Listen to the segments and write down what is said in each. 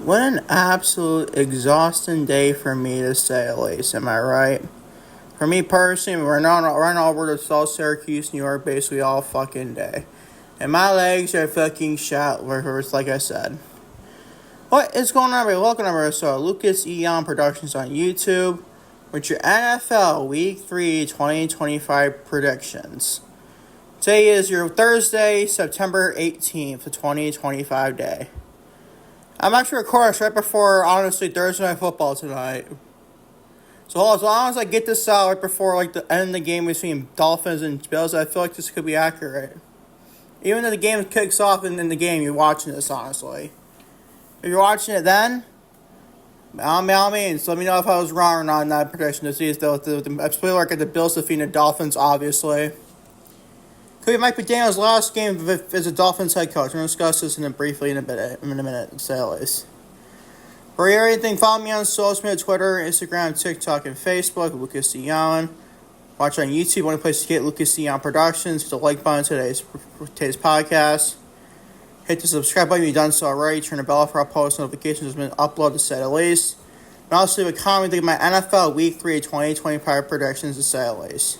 What an absolute exhausting day for me to say at least, am I right? For me personally, we're not running over to South Syracuse, New York, basically all fucking day. And my legs are fucking shot, like I said. What is going on, everybody? Welcome to Lucas Eon Productions on YouTube with your NFL Week 3 2025 predictions. Today is your Thursday, September 18th, 2025 day. I'm actually recording this right before, honestly, Thursday Night Football tonight. So as long as I get this out right before the end of the game between Dolphins and Bills, I feel like this could be accurate. Even if the game kicks off in the game, you're watching this, honestly. If you're watching it then, by all means, let me know if I was wrong or not in that prediction. To see if the spoiler alert, the Bills defeating the Dolphins, obviously. Could be Mike McDaniel's last game as a Dolphins head coach. We're going to discuss this briefly in a minute, to say at least. For everything, follow me on social media, Twitter, Instagram, TikTok, and Facebook, Lucas Dion. Watch on YouTube, one place to get Lucas Dion Productions. Hit the like button today's podcast. Hit the subscribe button if you've done so already. Turn the bell for our post notifications has been uploaded, to say the least. And also leave a comment to my NFL Week 3 2025 predictions, to say the least.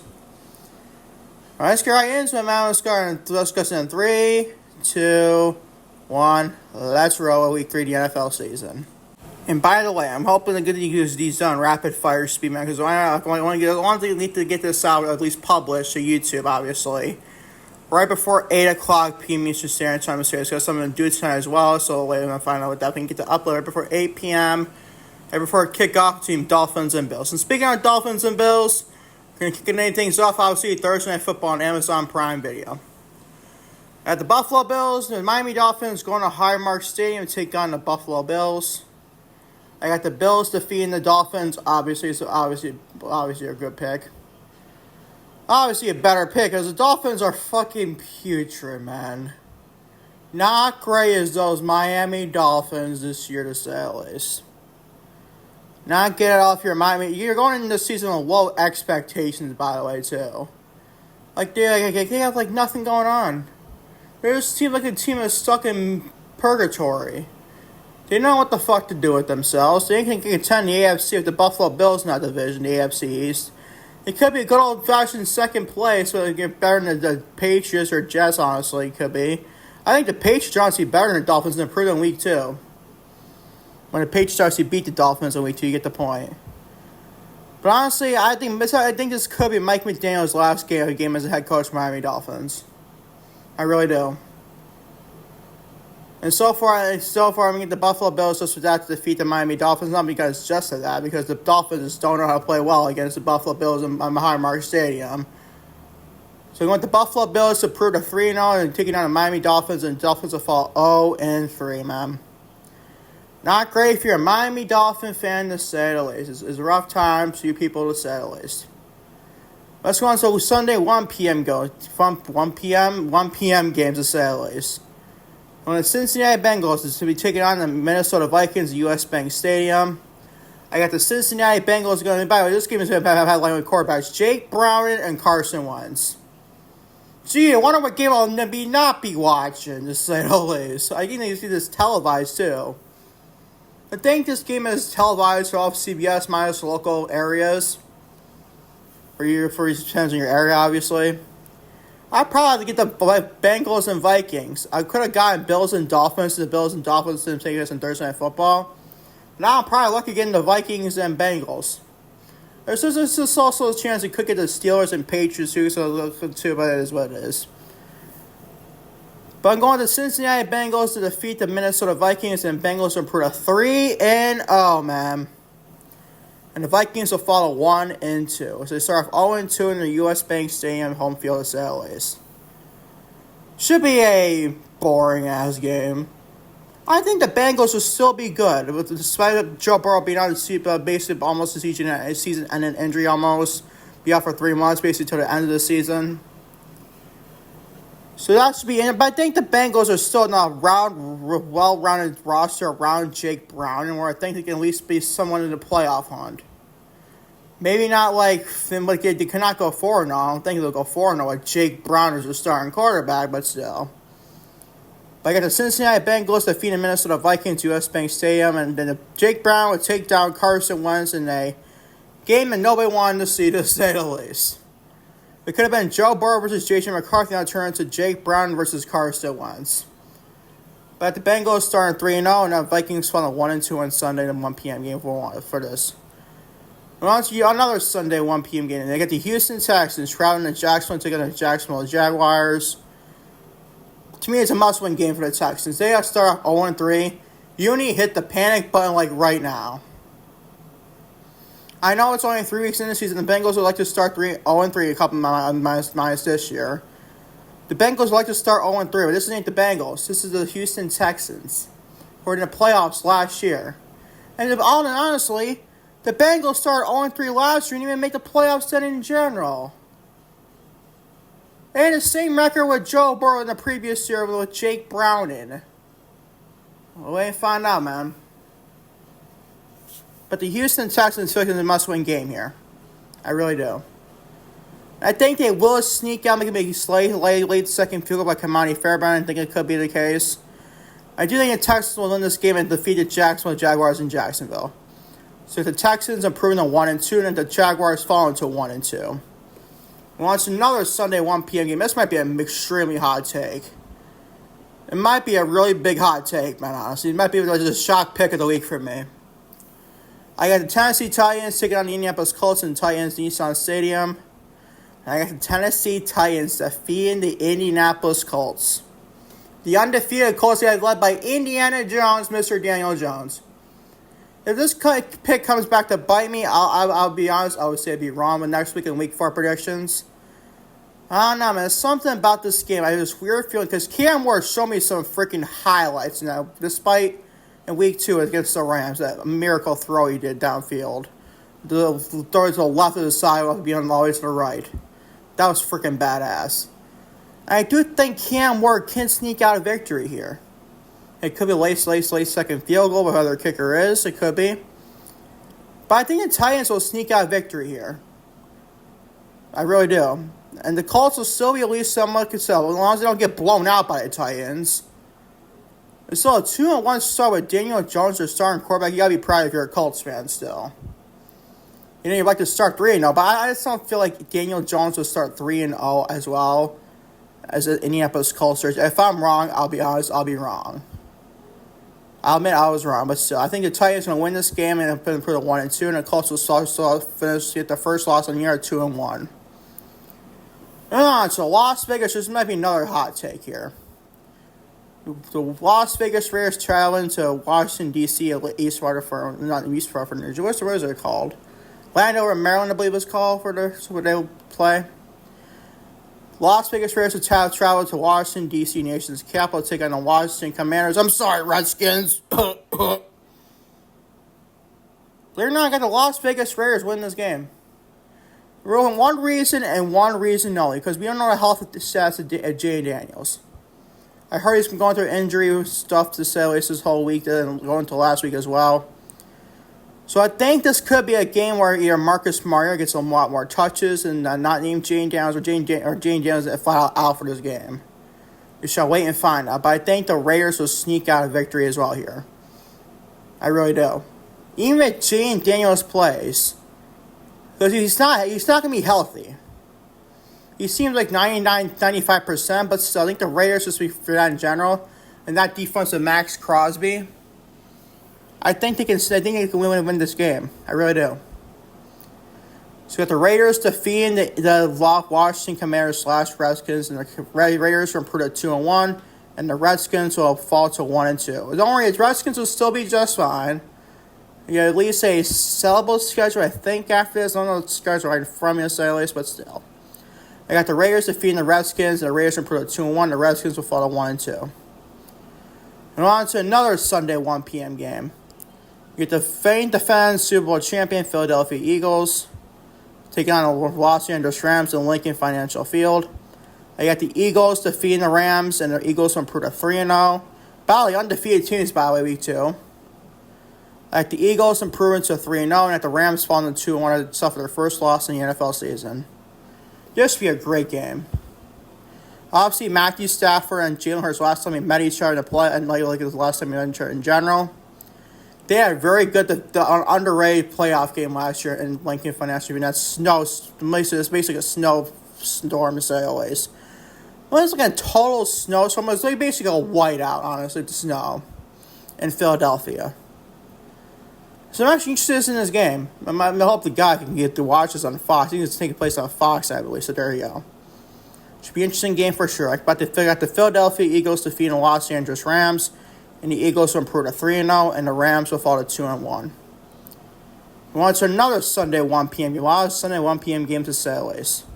Alright, let's get right into it, man. Let's discuss it in 3, 2, 1. Let's roll Week 3 of the NFL season. And by the way, I'm hoping to get these done rapid fire speed, man, because I want to get this out, at least published to YouTube, obviously. Right before 8 o'clock p.m. Eastern Standard Time. It's got something to do tonight as well, so later I'm going to find out what that we can get to upload right before 8 p.m. Right before kickoff between Dolphins and Bills. And speaking of Dolphins and Bills, we're going to kick things off, obviously, Thursday Night Football on Amazon Prime Video. At the Buffalo Bills, the Miami Dolphins going to Highmark Stadium to take on the Buffalo Bills. I got the Bills defeating the Dolphins, obviously a good pick. Obviously a better pick, because the Dolphins are fucking putrid, man. Not great as those Miami Dolphins this year, to say the least. Not get it off your mind. You're going into the season with low expectations, by the way, too. They have, nothing going on. They just seem like a team that's stuck in purgatory. They know what the fuck to do with themselves. They can contend the AFC with the Buffalo Bills in that division, the AFC East. It could be a good old-fashioned second place, so they get better than the Patriots or Jets, honestly, it could be. I think the Patriots are honestly better than the Dolphins and improved in Week 2. When the Patriots actually beat the Dolphins in Week 2, you get the point. But honestly, I think this could be Mike McDaniel's last game as a head coach for Miami Dolphins. I really do. And so far, I'm going to get the Buffalo Bills just for that to defeat the Miami Dolphins. Not because just of that, because the Dolphins don't know how to play well against the Buffalo Bills on Highmark Stadium. So we want the Buffalo Bills to prove to 3-0 and taking on the Miami Dolphins, and the Dolphins will fall 0-3, man. Not great if you're a Miami Dolphin fan, to say the least. It's a rough time for you people, to say the least. Let's go on to Sunday 1 p.m. 1 p.m. games, to say the least. When the Cincinnati Bengals is to be taking on the Minnesota Vikings at U.S. Bank Stadium. I got the Cincinnati Bengals going to be, by the way, this game is going to have headline quarterbacks Jake Browning and Carson Wentz. Gee, I wonder what game I'll not be watching, to say the least. I think they see this televised, too. I think this game is televised for all of CBS minus local areas. Depends on your area, obviously. I'd probably get the Bengals and Vikings. I could have gotten Bills and Dolphins. The Bills and Dolphins didn't take us in Thursday Night Football. Now I'm probably lucky getting the Vikings and Bengals. There's also a chance we could get the Steelers and Patriots too, but it is what it is. But I'm going to Cincinnati Bengals to defeat the Minnesota Vikings, and Bengals will improve to 3-0, man. And the Vikings will fall to 1-2. So they start off 0-2 in the U.S. Bank Stadium home field of St. Louis. Should be a boring-ass game. I think the Bengals will still be good, despite Joe Burrow being out of basically almost the season ending injury almost. Be out for 3 months, basically, till the end of the season. So that should be in it. But I think the Bengals are still in a well-rounded roster around Jake Browning, where I think they can at least be someone in the playoff hunt. Maybe not they cannot go 4-0. I don't think they'll go 4-0 with Jake Browning as the starting quarterback, but still. But I got the Cincinnati Bengals defeating Minnesota Vikings US Bank Stadium, and then Jake Brown would take down Carson Wentz in a game that nobody wanted to see, to say the least. It could have been Joe Burrow versus J.J. McCarthy, now turned to Jake Brown versus Carson Wentz. But the Bengals started 3-0, and the Vikings fell 1-2 on Sunday in a 1 p.m. game for this. And on to another Sunday 1 p.m. game. And they get the Houston Texans traveling to Jacksonville, taking on the Jacksonville Jaguars. To me, it's a must-win game for the Texans. They have to start off 0-3. You need to hit the panic button like right now. I know it's only 3 weeks in the season. The Bengals would like to start 0-3 a couple minus this year. The Bengals would like to start 0-3, but this ain't the Bengals. This is the Houston Texans, who were in the playoffs last year. And honestly, the Bengals started 0-3 last year and didn't even make the playoffs then in general. They had the same record with Joe Burrow in the previous year with Jake Brown in. We'll wait and find out, man. But the Houston Texans feel like it's a must-win game here. I really do. I think they will sneak out, make a late second field goal by Kamani Fairbairn. I think it could be the case. I do think the Texans will win this game and defeat the Jacksonville Jaguars in Jacksonville. So if the Texans improving to 1-2, then the Jaguars fall into 1-2. We'll watch another Sunday 1 p.m. game. This might be an extremely hot take. It might be a really big hot take, man, honestly. It might be the shock pick of the week for me. I got the Tennessee Titans taking on the Indianapolis Colts in Titans Nissan Stadium. And I got the Tennessee Titans defeating the Indianapolis Colts. The undefeated Colts are led by Indiana Jones, Mr. Daniel Jones. If this pick comes back to bite me, I'll be honest, I would say I'd be wrong with next week in week 4 predictions. I don't know, man. There's something about this game. I have this weird feeling, because Cam Ward showed me some freaking highlights now, despite in week 2 against the Rams, that miracle throw he did downfield. The throw to the left of the side, being always to the right. That was freaking badass. And I do think Cam Ward can sneak out a victory here. It could be late second field goal, whoever their kicker is. It could be. But I think the Titans will sneak out a victory here. I really do. And the Colts will still be at least somewhat conservative, as long as they don't get blown out by the Titans. It's still a 2-1 start with Daniel Jones, their starting quarterback. You gotta be proud if you're a Colts fan still. You know, you'd like to start 3-0, but I just don't feel like Daniel Jones will start 3-0 as well as the Indianapolis Colts. If I'm wrong, I'll be honest, I'll be wrong. I'll admit I was wrong, but still, I think the Titans are going to win this game and put it 1-2, and the Colts will get the first loss on the year at 2-1. So Las Vegas, this might be another hot take here. The Las Vegas Raiders traveling to Washington, D.C., East Rutherford, not East Rutherford, New Jersey. What is it called? Landover, Maryland, I believe it's called, for where they will play. Las Vegas Raiders will travel to Washington, D.C., nation's capital, to take on the Washington Commanders. I'm sorry, Redskins. They're not going to the Las Vegas Raiders win this game. For one reason and one reason only, because we don't know the health status of Jay Daniels. I heard he's been going through injury stuff to say at least this whole week and going to last week as well. So I think this could be a game where either Marcus Mariota gets a lot more touches and not named Jane Daniels or Jane Daniels is flat out for this game. We shall wait and find out. But I think the Raiders will sneak out a victory as well here. I really do. Even if Jane Daniels plays, because he's not going to be healthy. He seems like 95%, but still, I think the Raiders just be for that in general. And that defense of Max Crosby, I think they can win this game. I really do. So we got the Raiders defeating the Washington Commanders / Redskins, and the Raiders will improve to 2-1, and the Redskins will fall to 1-2. Don't worry, the Redskins will still be just fine. You got at least a sellable schedule, I think, after this. I don't know the schedule right in front of me to say at least, but still. I got the Raiders defeating the Redskins, and the Raiders improve to 2-1. The Redskins will fall to 1-2. And on to another Sunday 1 p.m. game. You get the defending Super Bowl champion Philadelphia Eagles taking on the Los Angeles Rams in Lincoln Financial Field. I got the Eagles defeating the Rams, and the Eagles will improve to 3-0. By the way, undefeated teams, by the way, week 2. I got the Eagles improving to 3-0, and at the Rams falling to 2-1 to suffer their first loss in the NFL season. This should be a great game. Obviously, Matthew Stafford and Jalen Hurts last time we met each other in the play, and like it was the last time we met each other in general. They had a very good, the underrated playoff game last year in Lincoln Financial Arena. That snow, it's basically a snowstorm to say the least. Well, it's like a total snowstorm. It's like basically a whiteout, honestly, the snow in Philadelphia. So I'm actually interested in this game. I hope the guy can get to watch this on Fox. I think it's taking place on Fox, I believe. So there you go. Should be an interesting game for sure. About to figure out the Philadelphia Eagles defeating the Los Angeles Rams. And the Eagles will improve to 3-0, and the Rams will fall to 2-1. We want to another Sunday 1 p.m. A lot of Sunday 1 p.m. games to say the least.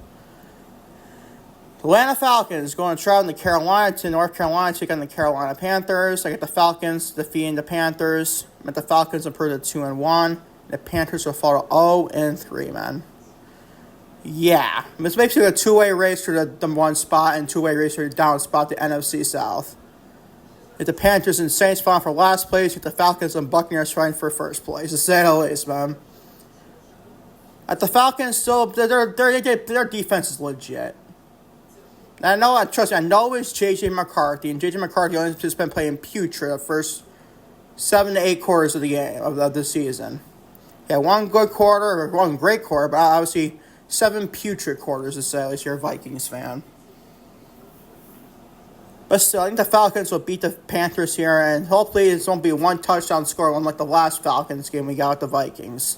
The Atlanta Falcons going to travel to Carolina to North Carolina to take on the Carolina Panthers. I get the Falcons defeating the Panthers. But the Falcons improve to 2-1. The Panthers will fall to 0-3, man. Yeah. It's basically a two-way race for the one spot and two-way race for the down spot, the NFC South. If the Panthers and Saints fall for last place, with the Falcons and Buccaneers fighting for first place. To say the least, man. At the Falcons, still their defense is legit. And trust me, I know it's J.J. McCarthy, and J.J. McCarthy only has been playing putrid the first 7 to 8 quarters of the game of the season. Yeah, one good quarter or one great quarter, but obviously 7 putrid quarters to say, at least you're a Vikings fan. But still, I think the Falcons will beat the Panthers here, and hopefully it won't be one touchdown score unlike the last Falcons game we got with the Vikings.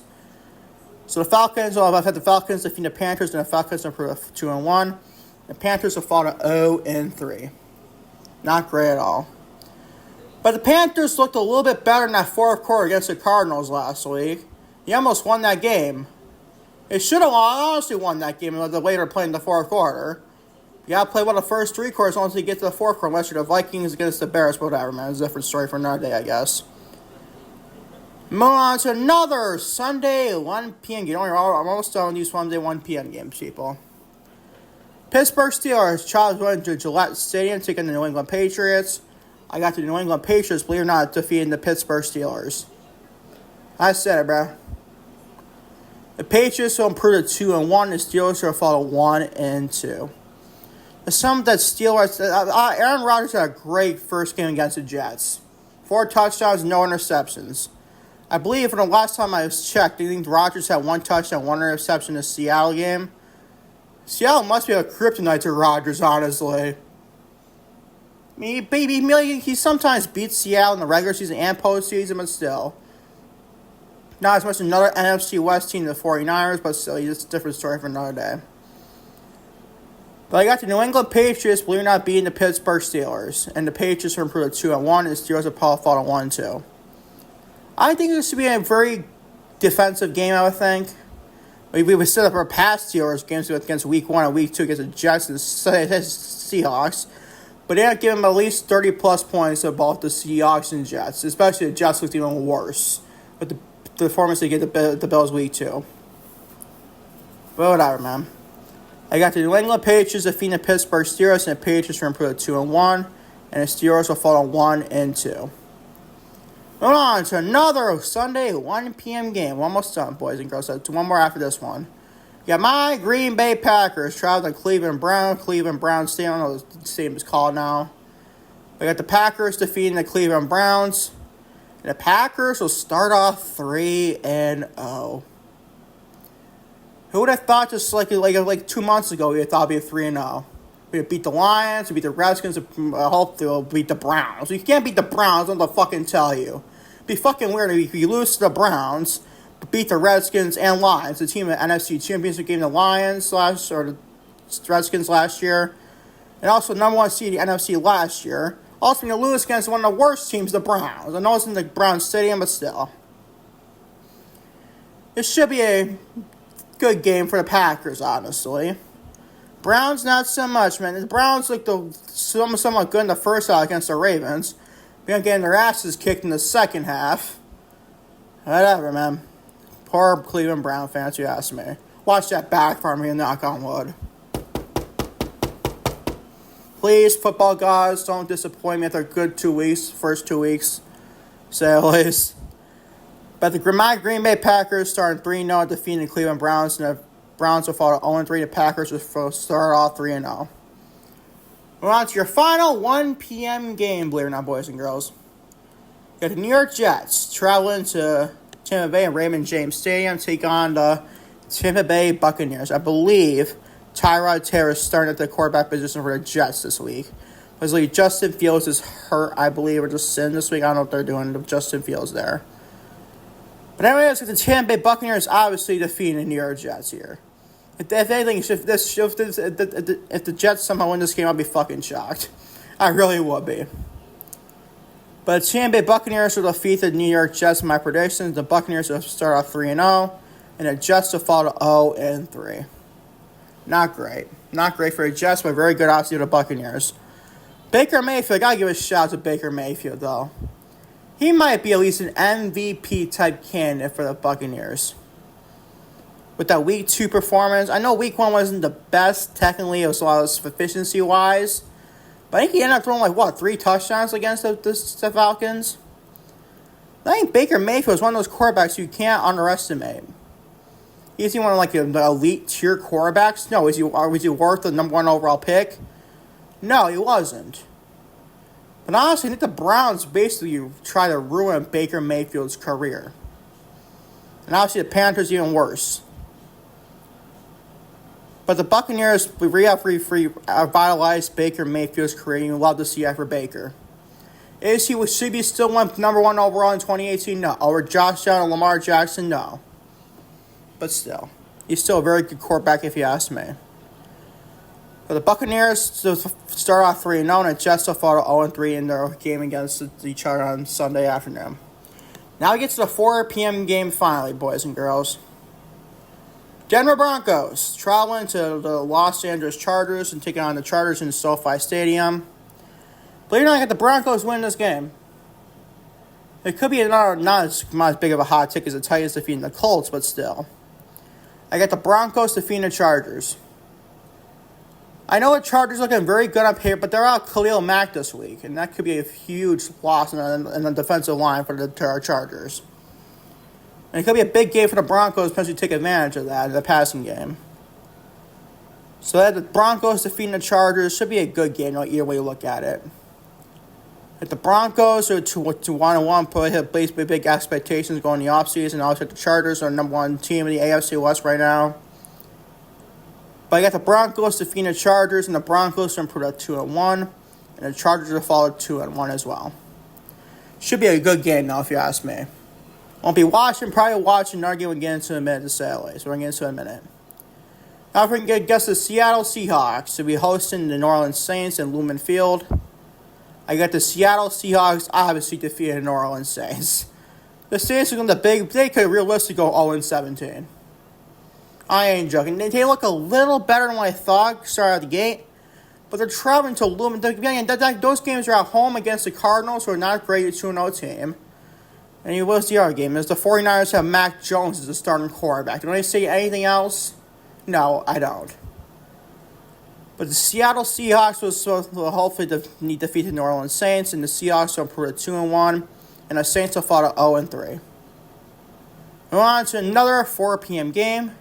So the Falcons will have the Falcons defeat the Panthers, and the Falcons improve 2-1. The Panthers will fall to 0-3. Not great at all. But the Panthers looked a little bit better in that fourth quarter against the Cardinals last week. They almost won that game. They should have honestly won that game the way they were playing the fourth quarter. You gotta play one of the first 3 quarters once you get to the fourth quarter, unless you're the Vikings against the Bears, whatever, man. It's a different story for another day, I guess. Moving on to another Sunday 1 p.m. game. I'm almost done with these Sunday 1 p.m. games, people. Pittsburgh Steelers travel to Gillette Stadium taking the New England Patriots. I got the New England Patriots, believe it or not, defeating the Pittsburgh Steelers. I said it, bro. The Patriots will improve to 2-1. The Steelers will fall to 1-2. Some that Steelers, Aaron Rodgers had a great first game against the Jets. 4 touchdowns, no interceptions. I believe from the last time I checked, I think Rodgers had 1 touchdown, 1 interception in the Seattle game. Seattle must be a kryptonite to Rodgers, honestly. I mean, he sometimes beats Seattle in the regular season and postseason, but still. Not as much as another NFC West team, the 49ers, but still, it's a different story for another day. But I got the New England Patriots, believe it or not, beating the Pittsburgh Steelers. And the Patriots are improved to 2-1, and the Steelers will fall to 1-2. I think this should be a very defensive game, I would think. We would set up our past Steelers games against Week 1 and Week 2 against the Jets and Seahawks. But they don't give them at least 30-plus points about the Seahawks and Jets. Especially the Jets looked even worse with the performance they get the Bills Week 2. But whatever, man. I got the New England Patriots defeating the Pittsburgh Steelers, and the Patriots are improved to 2-1, and the Steelers will fall to 1-2. Moving on to another Sunday 1 p.m. game. We're almost done, boys and girls. So one more after this one. You got my Green Bay Packers traveling to Cleveland Browns Stadium. I don't know what the stadium is called now. I got the Packers defeating the Cleveland Browns. And the Packers will start off 3-0. Who would have thought just like 2 months ago we thought it'd be 3-0? We would beat the Lions, we beat the Redskins, hopefully we'll beat the Browns. You can't beat the Browns, I'm gonna fucking tell you. It'd be fucking weird if you lose to the Browns, but beat the Redskins and Lions, the team at NFC Championship game, the Lions the Redskins last year, and also number 1 seed in the NFC last year. Also, you lose against one of the worst teams, the Browns. I know it's in the Browns Stadium, but still. It should be a good game for the Packers, honestly. Browns, not so much, man. The Browns looked somewhat good in the first half against the Ravens. They're getting their asses kicked in the second half. Whatever, man. Poor Cleveland Brown fans, you ask me. Watch that back for me and knock on wood. Please, football gods, don't disappoint me after a good 2 weeks, first 2 weeks. Say at least. But my Green Bay Packers starting 3-0 defeating the Cleveland Browns, and the Browns will fall to 0-3. The Packers will start off 3-0. We're on to your final 1 p.m. game, believe it or not, boys and girls. You got the New York Jets traveling to Tampa Bay and Raymond James Stadium to take on the Tampa Bay Buccaneers. I believe Tyrod Taylor is starting at the quarterback position for the Jets this week. Because Justin Fields is hurt, I believe, or just sitting this week. I don't know what they're doing with Justin Fields there. But anyways, the Tampa Bay Buccaneers obviously defeating the New York Jets here. If anything, if the Jets somehow win this game, I'll be fucking shocked. I really would be. But the Tampa Bay Buccaneers will defeat the New York Jets in my predictions. The Buccaneers will start off 3-0, and the Jets will fall to 0-3. Not great. Not great for the Jets, but very good, obviously, for the Buccaneers. Baker Mayfield, I gotta give a shout out to Baker Mayfield, though. He might be at least an MVP-type candidate for the Buccaneers. With that Week 2 performance, I know Week 1 wasn't the best technically as well as efficiency-wise, but I think he ended up throwing, 3 touchdowns against the Falcons? I think Baker Mayfield is one of those quarterbacks you can't underestimate. Is he one of the elite tier quarterbacks? No. Was he worth the number 1 overall pick? No, he wasn't. But honestly, I think the Browns basically try to ruin Baker Mayfield's career. And obviously the Panthers even worse. But the Buccaneers revitalized Baker Mayfield's career. You love to see that for Baker. Should he still win number 1 overall in 2018? No. Over Josh Allen and Lamar Jackson? No. But still, he's still a very good quarterback if you ask me. But the Buccaneers start off 3-0, and the Jets will fall to 0-3 in their game against each other on Sunday afternoon. Now we get to the 4 p.m. game finally, boys and girls. Denver Broncos traveling to the Los Angeles Chargers and taking on the Chargers in SoFi Stadium. Believe it or not, I got the Broncos winning this game. It could be not as big of a hot ticket as the Titans defeating the Colts, but still. I got the Broncos defeating the Chargers. I know the Chargers looking very good on paper, but they're out Khalil Mack this week, and that could be a huge loss in the defensive line for the Chargers. And it could be a big game for the Broncos, potentially take advantage of that in the passing game. So that the Broncos defeating the Chargers should be a good game, either way you look at it. If the Broncos are to 1-1, put basically big expectations going in the offseason. Obviously, the Chargers are the number 1 team in the AFC West right now. But I got the Broncos defeating the Chargers, and the Broncos are improved at 2-1, and the Chargers will follow 2-1 as well. Should be a good game, though, if you ask me. Won't be probably watching, and arguing again in a minute to say LA, so we're going to get into it in a minute. Now, if we can get the Seattle Seahawks to be hosting the New Orleans Saints in Lumen Field. I got the Seattle Seahawks obviously defeating the New Orleans Saints. The Saints are going to they could realistically go 0-17. I ain't joking. They look a little better than what I thought started out the gate. But they're traveling to Lumen. Those games are at home against the Cardinals, who are not a great 2-0 team. And what's the other game? Is the 49ers have Mac Jones as the starting quarterback. Do I say anything else? No, I don't. But the Seattle Seahawks will hopefully defeat the New Orleans Saints, and the Seahawks will improve to 2-1, and the Saints will fall to 0-3. We're on to another 4 p.m. game.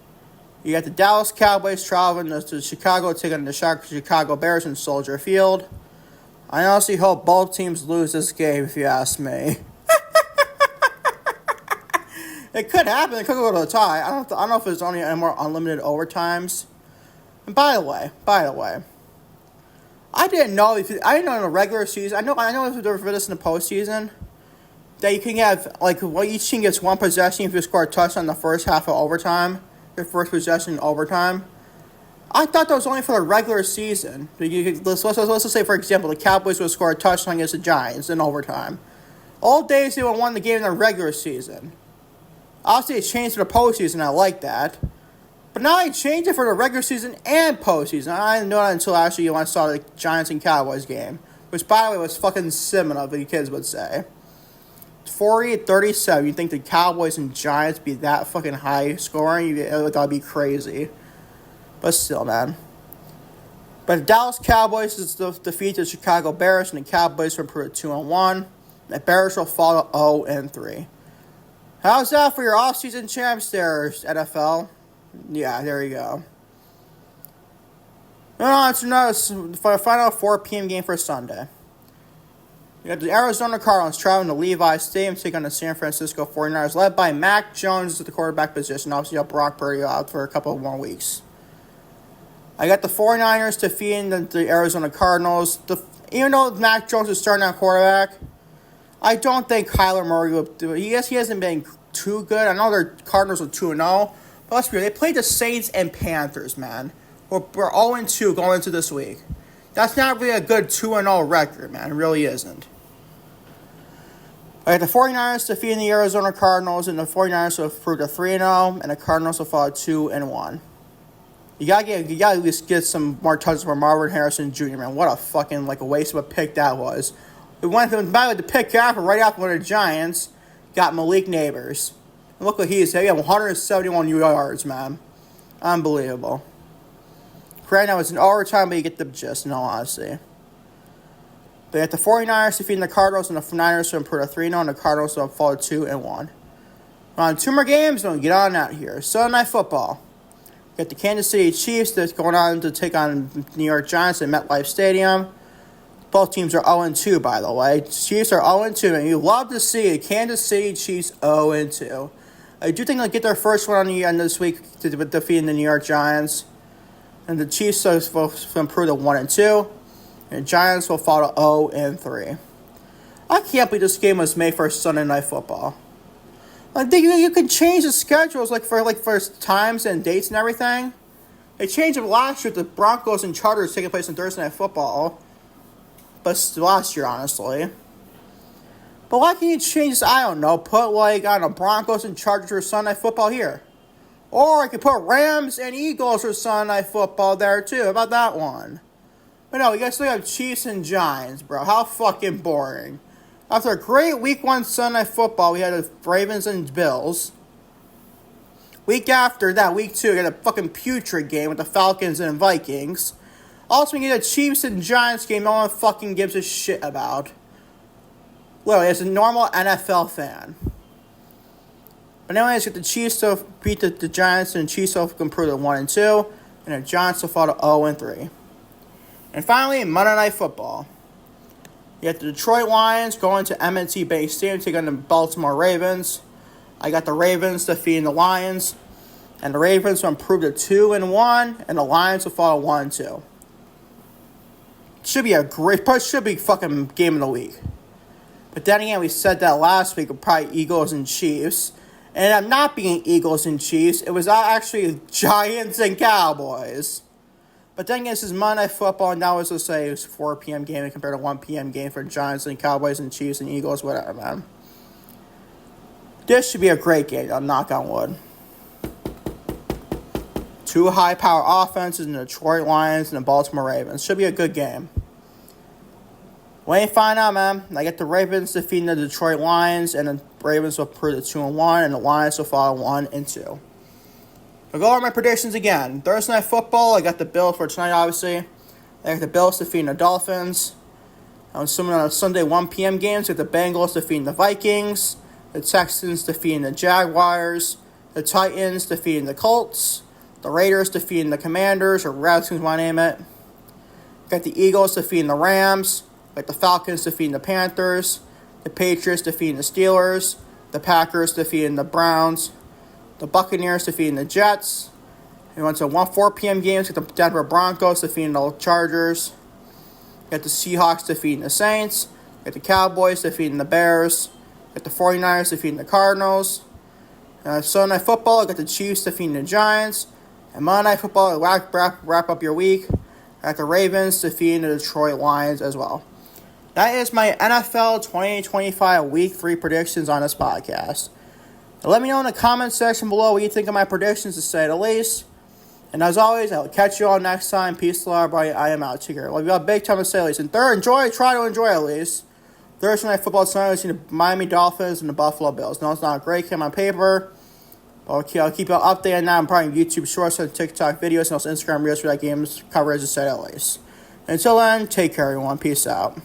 You got the Dallas Cowboys traveling to Chicago, taking on the Chicago Bears in Soldier Field. I honestly hope both teams lose this game, if you ask me. It could happen. It could go to a tie. I don't know if there's any more unlimited overtimes. And by the way, I didn't know in the regular season. I know if they're for this in the postseason, that you can have each team gets 1 possession if you score a touchdown in the first half of overtime. Your first possession in overtime. I thought that was only for the regular season. Let's just say, for example, the Cowboys would score a touchdown against the Giants in overtime. All days they would have won the game in the regular season. Obviously, it changed for the postseason. I like that. But now they changed it for the regular season and postseason. I didn't know that until actually when I saw the Giants and Cowboys game. Which, by the way, was fucking seminal, the kids would say. 40-37. You think the Cowboys and Giants be that fucking high scoring? That would be crazy. But still, man. But the Dallas Cowboys is defeat the Chicago Bears, and the Cowboys will improve to 2-1. The Bears will fall to 0-3. How's that for your offseason champs there, NFL? Yeah, there you go. No, it's another for the final 4 p.m. game for Sunday. You have the Arizona Cardinals traveling to Levi Stadium to take on the San Francisco 49ers, led by Mac Jones at the quarterback position. Obviously, you have Brock Purdy out for a couple more weeks. I got the 49ers defeating the Arizona Cardinals. Even though Mac Jones is starting at quarterback, I don't think Kyler Murray will do it. Yes, he hasn't been too good. I know their Cardinals are 2-0, but let's be real. They played the Saints and Panthers, man. We're 0-2 going into this week. That's not really a good 2-0 record, man. It really isn't. I got the 49ers defeating the Arizona Cardinals, and the 49ers will improve to 3-0, and the Cardinals will fall 2-1. You gotta at least get some more touches from Marvin Harrison Jr., man. What a fucking, a waste of a pick that was. We went back with the pick after, right after one of the Giants, got Malik Neighbors. And look what he is. He had 171 yards, man. Unbelievable. Right now it's an overtime, but you get the gist, in all honesty. They got the 49ers defeating the Cardinals, and the Niners to improve to 3-0, and the Cardinals to fall 2-1. On 2 more games, don't get on out here. Sunday Night Football. You got the Kansas City Chiefs that's going on to take on New York Giants at MetLife Stadium. Both teams are 0-2, by the way. Chiefs are 0-2, and you love to see it. Kansas City Chiefs 0-2. I do think they'll get their first one on the end this week to defeating the New York Giants. And the Chiefs will improve to 1-2. And the Giants will fall to 0-3. I can't believe this game was made for Sunday Night Football. I think you can change the schedules for times and dates and everything. They changed it last year with the Broncos and Chargers taking place on Thursday Night Football. But last year, honestly. But why can't you change this? I don't know. Put Broncos and Chargers for Sunday Night Football here. Or I could put Rams and Eagles for Sunday Night Football there too. How about that one? But no, you guys still have Chiefs and Giants, bro. How fucking boring. After a great Week 1 Sunday Night Football, we had the Ravens and Bills. Week after that, Week 2, we had a fucking putrid game with the Falcons and Vikings. Also, we get a Chiefs and Giants game no one fucking gives a shit about. Well, as a normal NFL fan. But anyways, get the Chiefs to beat the Giants, and the Chiefs will improve to 1-2, and the Giants will fall to 0-3. And finally, Monday Night Football. You got the Detroit Lions going to M&T Bank Stadium to take on the Baltimore Ravens. I got the Ravens defeating the Lions, and the Ravens will improve to 2-1, and the Lions will fall to 1-2. Should be fucking game of the week. But then again, we said that last week with probably Eagles and Chiefs. And I'm not being Eagles and Chiefs. It was actually Giants and Cowboys. But then again, this is Monday Night Football, and now let's just say it's a 4 p.m. game compared to 1 p.m. game for Giants and Cowboys and Chiefs and Eagles, whatever, man. This should be a great game, I'll knock on wood. 2 high-power offenses in the Detroit Lions and the Baltimore Ravens. Should be a good game. Wait and find out, man. I get the Ravens defeating the Detroit Lions, and the Ravens will improve to 2-1, and the Lions will fall 1-2. I'll go over my predictions again. Thursday Night Football, I got the Bills for tonight, obviously. I got the Bills defeating the Dolphins. I'm assuming on Sunday 1 p.m. games, I got the Bengals defeating the Vikings, the Texans defeating the Jaguars, the Titans defeating the Colts, the Raiders defeating the Commanders, or Redskins, want to name it. Got the Eagles defeating the Rams, got the Falcons defeating the Panthers, the Patriots defeating the Steelers, the Packers defeating the Browns, the Buccaneers defeating the Jets. We went to 4 p.m. games. Got the Denver Broncos defeating the Chargers. Got the Seahawks defeating the Saints. Got the Cowboys defeating the Bears. Got the 49ers defeating the Cardinals. Sunday Night Football, I got the Chiefs defeating the Giants. And Monday Night Football, wrap up your week. I got the Ravens defeating the Detroit Lions as well. That is my NFL 2025 Week 3 predictions on this podcast. Now let me know in the comment section below what you think of my predictions, to say the least. And as always, I will catch you all next time. Peace, love, everybody. I am out. Take care. Well, we got a big time to say at least. And try to enjoy at least. Thursday Night Football tonight, we've seen the Miami Dolphins and the Buffalo Bills. No, it's not a great game on paper. But I'll keep you updated on that. I'm probably YouTube Shorts and TikTok videos and also Instagram Reels for that game's coverage, to say at least. Until then, take care, everyone. Peace out.